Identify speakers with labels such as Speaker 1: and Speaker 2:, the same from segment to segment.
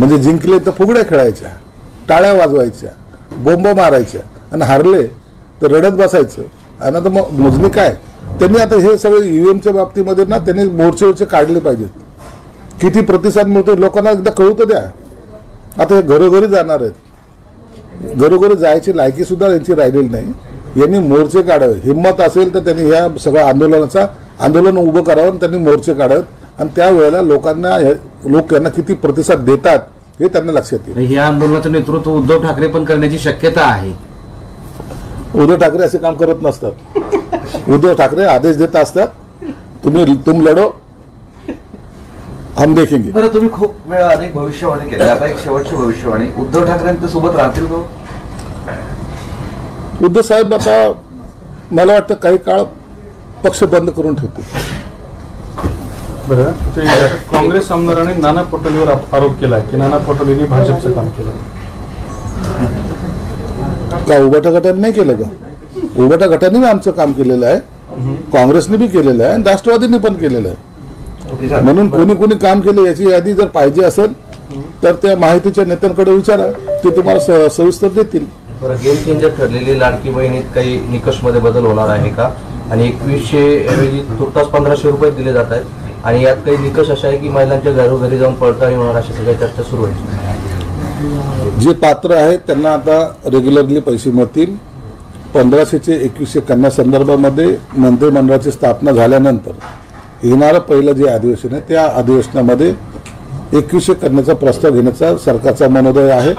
Speaker 1: म्हणजे जिंकले तर फुगड्या खेळायच्या, टाळ्या वाजवायच्या, बोंब मारायच्या, आणि हारले तर रडत बसायचं. आणि आता मग मोजणी काय? त्यांनी आता हे सगळे ईव्हीएमच्या बाबतीमध्ये ना त्यांनी मोर्चे काढले पाहिजेत. किती प्रतिसाद मिळतो लोकांना एकदा कळू तर द्या. आता हे घरोघरी जाणार आहेत, घरोघरी जायची लायकी सुद्धा यांची राहिलेली नाही. यांनी मोर्चे काढावे, हिंमत असेल तर त्यांनी ह्या सगळ्या आंदोलन उभं करावं आणि त्यांनी मोर्चे काढावेत. आणि त्यावेळेला लोक यांना किती प्रतिसाद देतात हे त्यांना लक्षात येईल.
Speaker 2: या आंदोलनाचं नेतृत्व उद्धव ठाकरे पण करण्याची शक्यता आहे.
Speaker 1: उद्धव ठाकरे असे काम करत नसतात. उद्धव ठाकरे आदेश देत असतात, तुम लढो हम देखेंगे.
Speaker 3: बरं, तुम्ही खूप वेळा अनेक भविष्यवाणी केल्या, आता एक शेवटची भविष्यवाणी, उद्धव ठाकरेंच्या सोबत राहतील का?
Speaker 1: उद्धव साहेब आता मला वाटतं काही काळ पक्ष बंद करून ठेवतील.
Speaker 4: बरं, ते काँग्रेस आमदारांनी नाना पटोलेवर आरोप केला की नाना पटोलेंनी भाजपचं काम केलं.
Speaker 1: का उभाटा गटाने नाही केलं का? उभाटा गटाने आमचं काम केलेलं आहे, काँग्रेसने बी केलेलं आहे आणि राष्ट्रवादीने पण केलेलं आहे. म्हणून कोणी काम केलं याची यादी जर पाहिजे असेल तर त्या माहितीच्या नेत्यांकडे विचारा, ते तुम्हाला सविस्तर देतील.
Speaker 2: गेम चेंजर ठरलेली लाडकी बहिणीत काही निकष मध्ये बदल होणार आहे का? आणि 2100 ऐवजी तुर्तास 1500 रुपये दिले जात आहेत, आणि यात काही निकष असा आहे की महिलांच्या घरोघरी जाऊन पडताळणी होणार, अशा सगळ्या चर्चा सुरू आहे.
Speaker 1: जे पात्र आहेत त्यांना आता रेग्युलरली पैसे मिळतील. 1500 चे 2100 करण्यासंदर्भामध्ये मंत्रिमंडळाची स्थापना झाल्यानंतर येणारं पहिलं जे अधिवेशन आहे त्या अधिवेशनामध्ये 2100 करण्याचा प्रस्ताव घेण्याचा सरकारचा मनोदय आहे.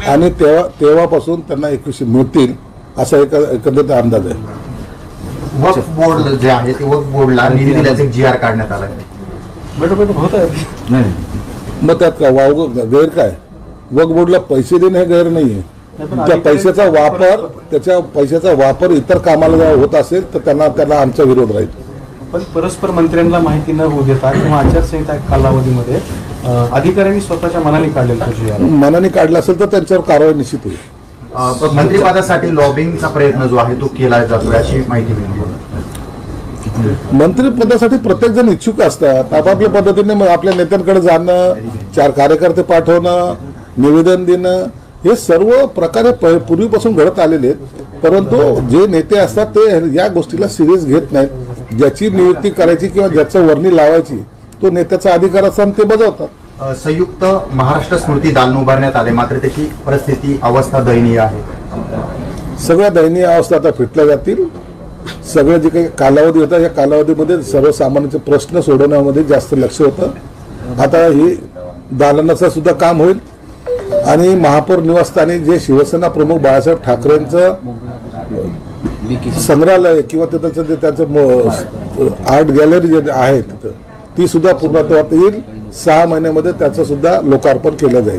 Speaker 1: आणि तेव्हापासून त्यांना 2100 मिळतील असा एकंदरीत अंदाज आहे.
Speaker 3: वक्फ बोर्ड जे आहे ते वक्फ बोर्डला निधी दिल्याचा GR काढण्यात आला आहे.
Speaker 1: मग त्यात का गैर काय? वक्फ बोर्डला पैसे देणे हे गैर नाहीये. त्या पैशाचा वापर इतर कामाला होत असेल तर त्यांना आमचा विरोध राहील.
Speaker 4: पण परस्पर मंत्र्यांना माहिती न होऊ देता किंवा आचारसंहिता कालावधीमध्ये अधिकाऱ्यांनी स्वतःच्या मनाने काढलेलं
Speaker 1: मनाने काढलं असेल तर त्यांच्यावर कारवाई निश्चित होईल.
Speaker 3: मंत्रिपदासाठी लॉबिंगचा प्रयत्न जो आहे तो केला जातो अशी माहिती मिळते.
Speaker 1: मंत्रिपदासाठी प्रत्येक जण इच्छुक असतात. आपापल्या पद्धतीने आपल्या नेत्यांकडे जाणं, 4 कार्यकर्ते पाठवणं, निवेदन देणं, हे सर्व प्रकारे पूर्वीपासून घडत आलेले आहेत. परंतु जे नेते असतात ते या गोष्टीला सिरियस घेत नाहीत. ज्याची नियुक्ती करायची किंवा ज्याचं वर्णी लावायची तो नेत्याचा अधिकार असताना ते बजावतात.
Speaker 3: संयुक्त महाराष्ट्र स्मृती दालन उभारण्यात आले, मात्र त्याची परिस्थिती अवस्था दयनीय आहे.
Speaker 1: सगळ्या दयनीय अवस्था आता फिटल्या जातील. सगळं जे काही कालावधी होता या कालावधीमध्ये सर्वसामान्यांचे प्रश्न सोडवण्यामध्ये जास्त लक्ष होतं. आता ही दालनाचं सुद्धा काम होईल. आणि महापौर निवासस्थानी जे शिवसेना प्रमुख बाळासाहेब ठाकरेंचं संग्रहालय किंवा त्यांचं आर्ट गॅलरी जे आहे तिथं ती सुद्धा पूर्णत्वात येईल. 6 महिन्यामध्ये त्याचं सुद्धा लोकार्पण केलं जाईल.